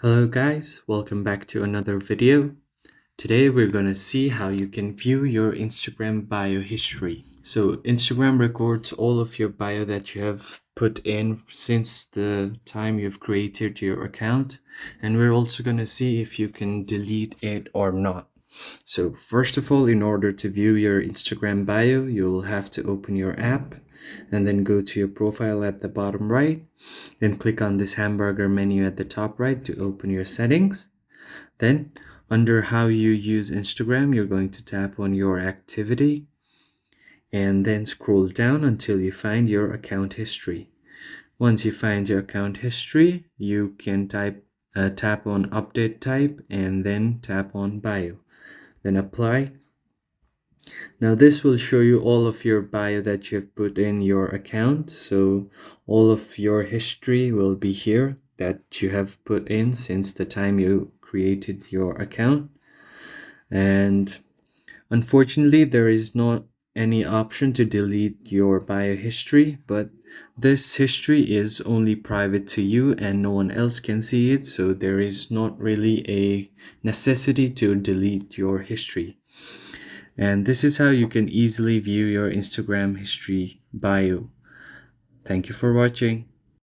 Hello guys, welcome back to another video. Today we're gonna see how you can view your Instagram bio history. So Instagram records all of your bio that you have put in since the time you've created your account, and we're also gonna see if you can delete it or not. So first of all, in order to view your Instagram bio, you'll have to open your app and then go to your profile at the bottom right. Then click on this hamburger menu at the top right to open your settings. Then under how you use Instagram, you're going to tap on your activity and then scroll down until you find your account history. Once you find your account history, you can tap on update type and then tap on bio. Then apply. Now this will show you all of your bio that you have put in your account. So all of your history will be here that you have put in since the time you created your account. And unfortunately, there is not any option to delete your bio history, but this history is only private to you and no one else can see it. So there is not really a necessity to delete your history. And this is how you can easily view your Instagram history bio. Thank you for watching.